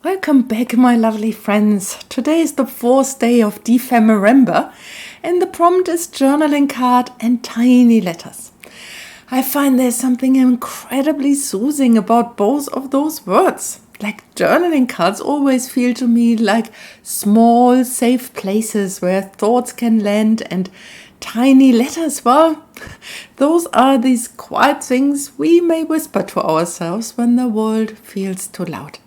Welcome back, my lovely friends. Today is the 4th day of Dephemerember, and the prompt is journaling card and tiny letters. I find there's something incredibly soothing about both of those words. Like journaling cards always feel to me like small, safe places where thoughts can land, and tiny letters, well, those are these quiet things we may whisper to ourselves when the world feels too loud.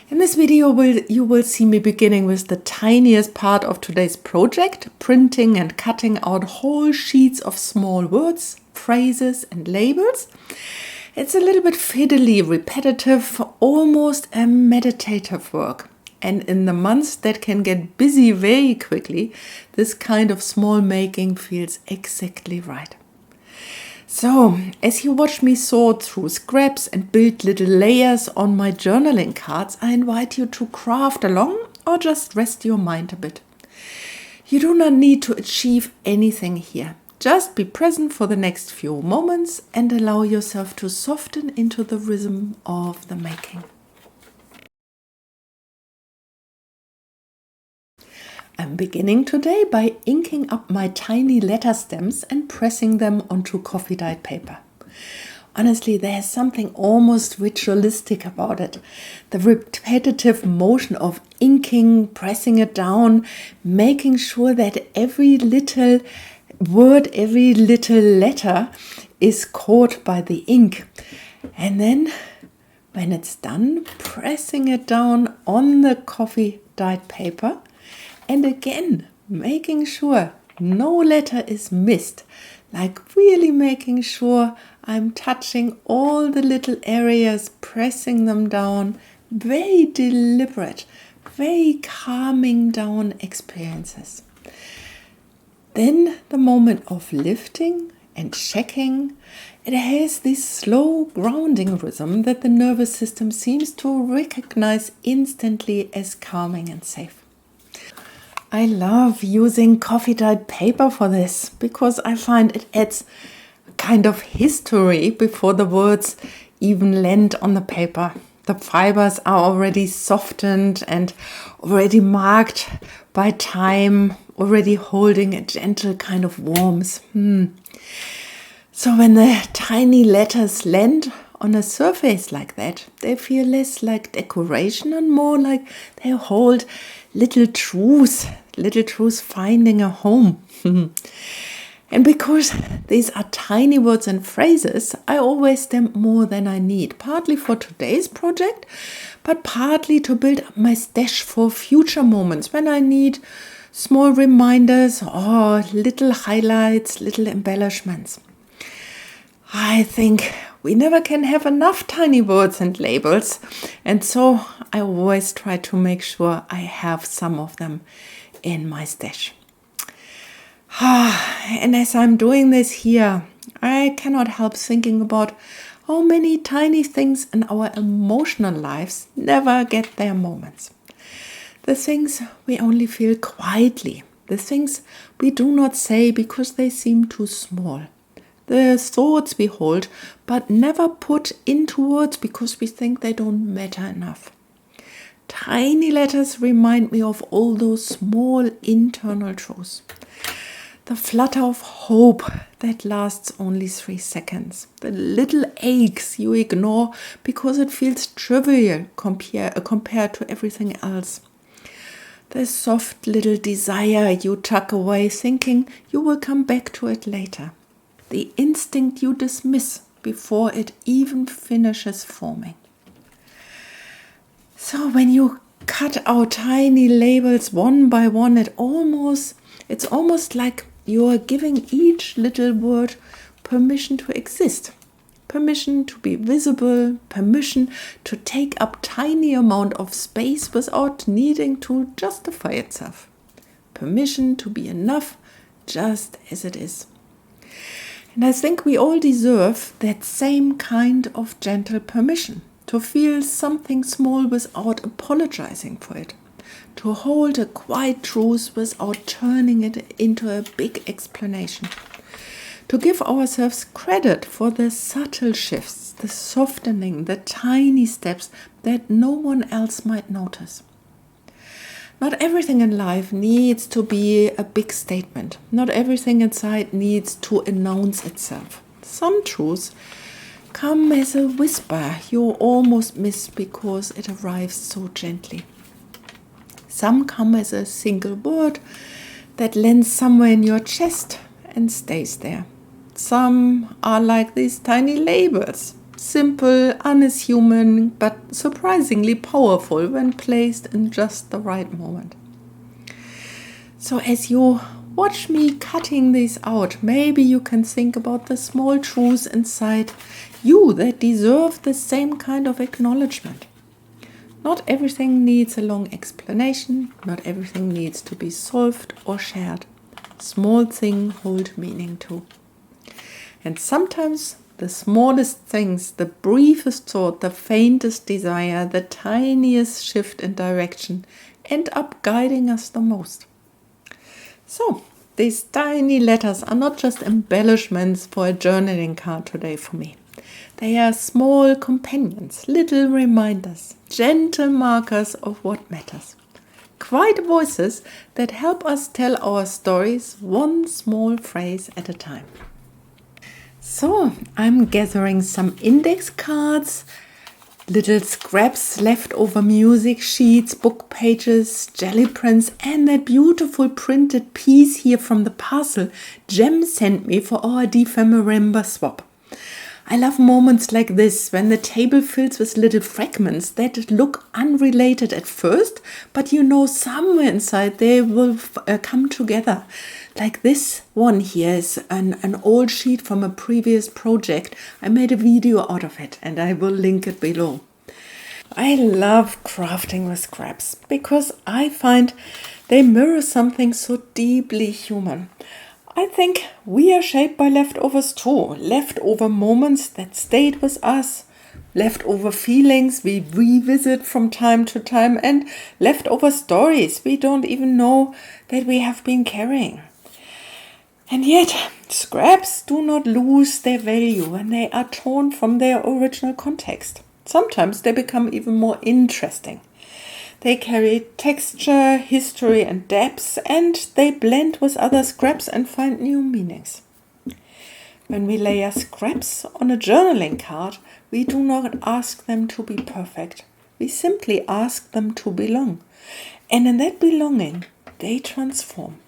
In this video, you will see me beginning with the tiniest part of today's project, printing and cutting out whole sheets of small words, phrases and labels. It's a little bit fiddly, repetitive, almost a meditative work. And in the months that can get busy very quickly, this kind of small making feels exactly right. So, as you watch me sort through scraps and build little layers on my journaling cards, I invite you to craft along or just rest your mind a bit. You do not need to achieve anything here. Just be present for the next few moments and allow yourself to soften into the rhythm of the making. I'm beginning today by inking up my tiny letter stems and pressing them onto coffee-dyed paper. Honestly, there's something almost ritualistic about it. The repetitive motion of inking, pressing it down, making sure that every little word, every little letter is caught by the ink. And then, when it's done, pressing it down on the coffee-dyed paper. And again, making sure no letter is missed, like really making sure I'm touching all the little areas, pressing them down, very deliberate, very calming down experiences. Then the moment of lifting and checking, it has this slow grounding rhythm that the nervous system seems to recognize instantly as calming and safe. I love using coffee-dyed paper for this because I find it adds a kind of history before the words even land on the paper. The fibers are already softened and already marked by time, already holding a gentle kind of warmth. So when the tiny letters land on a surface like that, they feel less like decoration and more like they hold little truths finding a home. And because these are tiny words and phrases, I always stamp more than I need, partly for today's project, but partly to build up my stash for future moments when I need small reminders or little highlights, little embellishments. I think we never can have enough tiny words and labels, and so I always try to make sure I have some of them in my stash. And as I'm doing this here, I cannot help thinking about how many tiny things in our emotional lives never get their moments. The things we only feel quietly, the things we do not say because they seem too small. The thoughts we hold but never put into words because we think they don't matter enough. Tiny letters remind me of all those small internal truths. The flutter of hope that lasts only 3 seconds. The little aches you ignore because it feels trivial compared to everything else. The soft little desire you tuck away thinking you will come back to it later. The instinct you dismiss before it even finishes forming. So when you cut out tiny labels one by one, it's almost like you are giving each little word permission to exist, permission to be visible, permission to take up tiny amount of space without needing to justify itself, permission to be enough just as it is. And I think we all deserve that same kind of gentle permission, to feel something small without apologizing for it, to hold a quiet truth without turning it into a big explanation, to give ourselves credit for the subtle shifts, the softening, the tiny steps that no one else might notice. Not everything in life needs to be a big statement. Not everything inside needs to announce itself. Some truths come as a whisper you almost miss because it arrives so gently. Some come as a single word that lands somewhere in your chest and stays there. Some are like these tiny labels, simple, unassuming, but surprisingly powerful when placed in just the right moment. So as you watch me cutting these out, maybe you can think about the small truths inside you that deserve the same kind of acknowledgement. Not everything needs a long explanation, not everything needs to be solved or shared. Small things hold meaning too. And sometimes the smallest things, the briefest thought, the faintest desire, the tiniest shift in direction end up guiding us the most. So, these tiny letters are not just embellishments for a journaling card today for me. They are small companions, little reminders, gentle markers of what matters. Quiet voices that help us tell our stories one small phrase at a time. So, I'm gathering some index cards, little scraps, leftover music sheets, book pages, jelly prints, and that beautiful printed piece here from the parcel Jem sent me for our Dephemerember swap. I love moments like this, when the table fills with little fragments that look unrelated at first, but you know somewhere inside they will come together. Like this one here is an old sheet from a previous project. I made a video out of it and I will link it below. I love crafting with scraps because I find they mirror something so deeply human. I think we are shaped by leftovers too. Leftover moments that stayed with us, leftover feelings we revisit from time to time, and leftover stories we don't even know that we have been carrying. And yet, scraps do not lose their value when they are torn from their original context. Sometimes they become even more interesting. They carry texture, history, and depth, and they blend with other scraps and find new meanings. When we layer scraps on a journaling card, we do not ask them to be perfect. We simply ask them to belong. And in that belonging, they transform.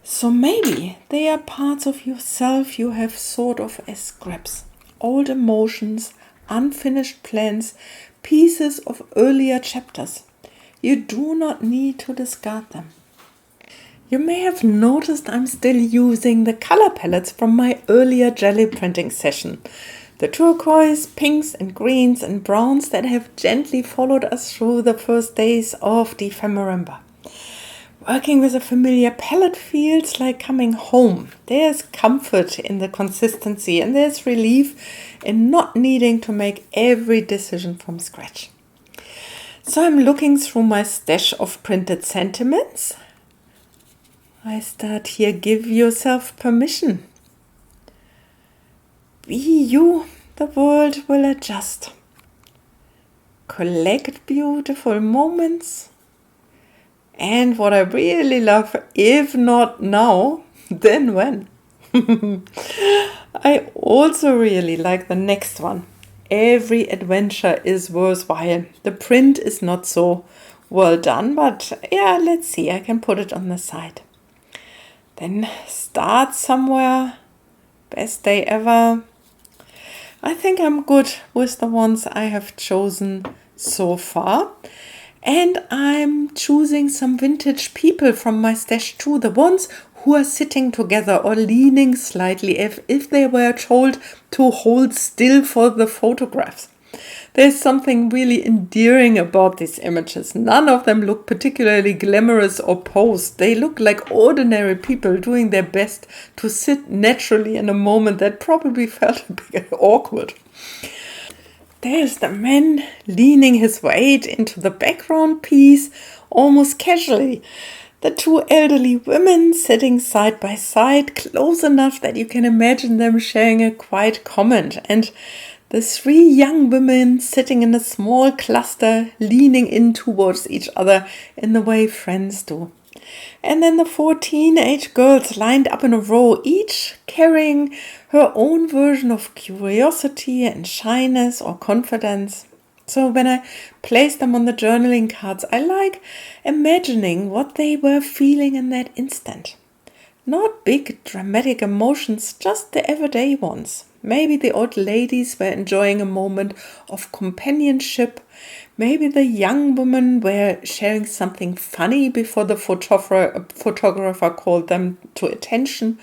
So maybe they are parts of yourself you have thought of as scraps. Old emotions, unfinished plans, pieces of earlier chapters. You do not need to discard them. You may have noticed I'm still using the color palettes from my earlier jelly printing session. The turquoise, pinks and greens and browns that have gently followed us through the first days of Dephemerember. Working with a familiar palette feels like coming home. There's comfort in the consistency and there's relief in not needing to make every decision from scratch. So I'm looking through my stash of printed sentiments. I start here, give yourself permission. Be you, the world will adjust. Collect beautiful moments. And what I really love, if not now, then when? I also really like the next one. Every adventure is worthwhile. The print is not so well done, but yeah, let's see. I can put it on the side. Then start somewhere. Best day ever. I think I'm good with the ones I have chosen so far. And I'm choosing some vintage people from my stash too. The ones who are sitting together or leaning slightly if they were told to hold still for the photographs. There's something really endearing about these images. None of them look particularly glamorous or posed. They look like ordinary people doing their best to sit naturally in a moment that probably felt a bit awkward. There's the man leaning his weight into the background piece almost casually. The two elderly women sitting side by side, close enough that you can imagine them sharing a quiet comment, and the three young women sitting in a small cluster, leaning in towards each other in the way friends do. And then the 4 teenage girls lined up in a row, each carrying her own version of curiosity and shyness or confidence. So when I place them on the journaling cards, I like imagining what they were feeling in that instant. Not big dramatic emotions, just the everyday ones. Maybe the old ladies were enjoying a moment of companionship. Maybe the young women were sharing something funny before the photographer called them to attention.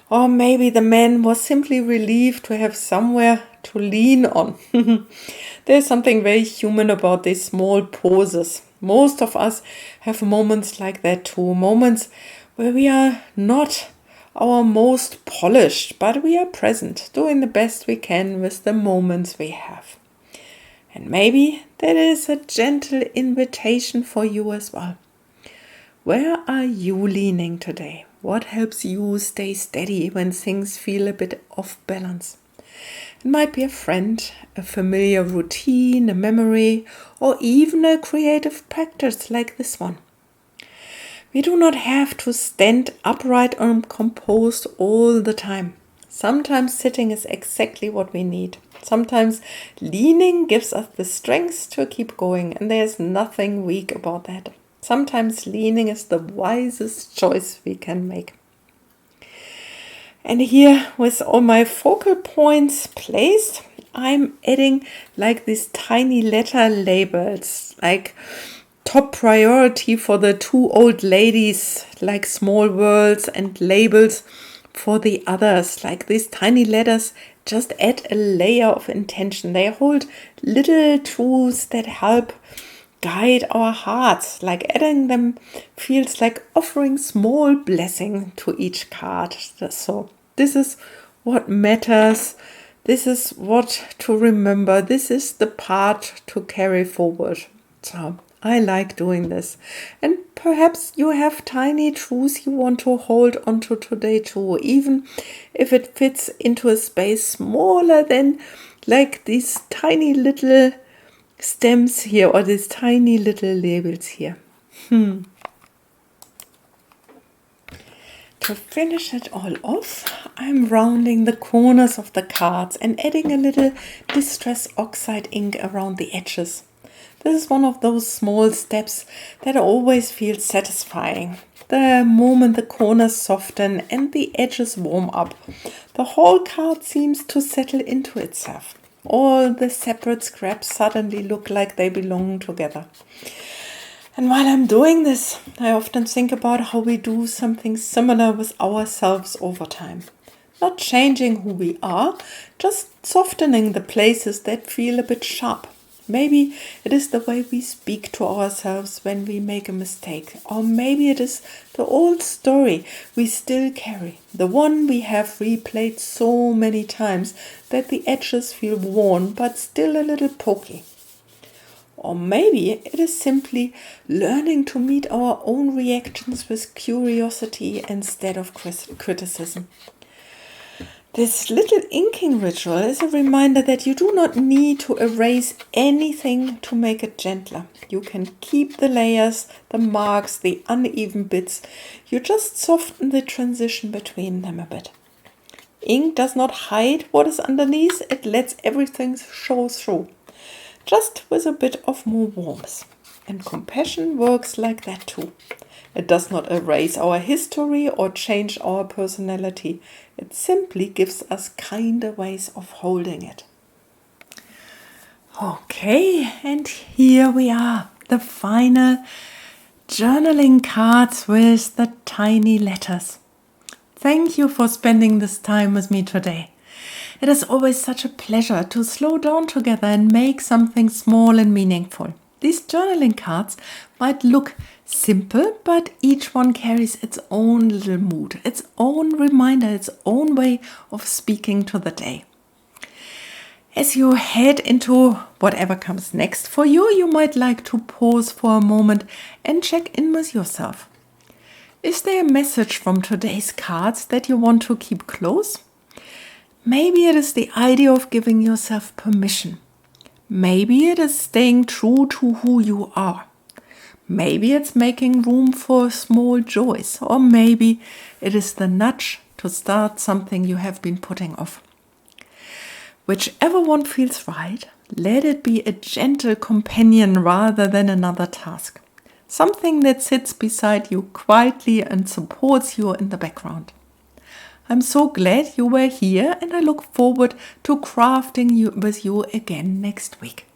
Or maybe the man was simply relieved to have somewhere to lean on. There's something very human about these small pauses. Most of us have moments like that too. Moments where we are not our most polished, but we are present, doing the best we can with the moments we have. And maybe that is a gentle invitation for you as well. Where are you leaning today? What helps you stay steady when things feel a bit off balance? It might be a friend, a familiar routine, a memory, or even a creative practice like this one. We do not have to stand upright or composed all the time. Sometimes sitting is exactly what we need. Sometimes leaning gives us the strength to keep going, and there's nothing weak about that. Sometimes leaning is the wisest choice we can make. And here, with all my focal points placed, I'm adding like these tiny letter labels, like top priority for the two old ladies, like small words, and labels for the others, like these tiny letters. Just add a layer of intention. They hold little truths that help guide our hearts. Like adding them feels like offering small blessing to each card. So this is what matters. This is what to remember. This is the part to carry forward. So I like doing this. And perhaps you have tiny truths you want to hold onto today too, even if it fits into a space smaller than like these tiny little stems here or these tiny little labels here. To finish it all off, I'm rounding the corners of the cards and adding a little Distress Oxide ink around the edges. This is one of those small steps that always feels satisfying. The moment the corners soften and the edges warm up, the whole card seems to settle into itself. All the separate scraps suddenly look like they belong together. And while I'm doing this, I often think about how we do something similar with ourselves over time. Not changing who we are, just softening the places that feel a bit sharp. Maybe it is the way we speak to ourselves when we make a mistake. Or maybe it is the old story we still carry. The one we have replayed so many times that the edges feel worn but still a little pokey. Or maybe it is simply learning to meet our own reactions with curiosity instead of criticism. This little inking ritual is a reminder that you do not need to erase anything to make it gentler. You can keep the layers, the marks, the uneven bits. You just soften the transition between them a bit. Ink does not hide what is underneath, it lets everything show through, just with a bit of more warmth. And compassion works like that too. It does not erase our history or change our personality. It simply gives us kinder ways of holding it. Okay, and here we are, the final journaling cards with the tiny letters. Thank you for spending this time with me today. It is always such a pleasure to slow down together and make something small and meaningful. These journaling cards might look simple, but each one carries its own little mood, its own reminder, its own way of speaking to the day. As you head into whatever comes next for you, you might like to pause for a moment and check in with yourself. Is there a message from today's cards that you want to keep close? Maybe it is the idea of giving yourself permission. Maybe it is staying true to who you are. Maybe it's making room for small joys, or maybe it is the nudge to start something you have been putting off. Whichever one feels right, let it be a gentle companion rather than another task. Something that sits beside you quietly and supports you in the background. I'm so glad you were here, and I look forward to crafting with you again next week.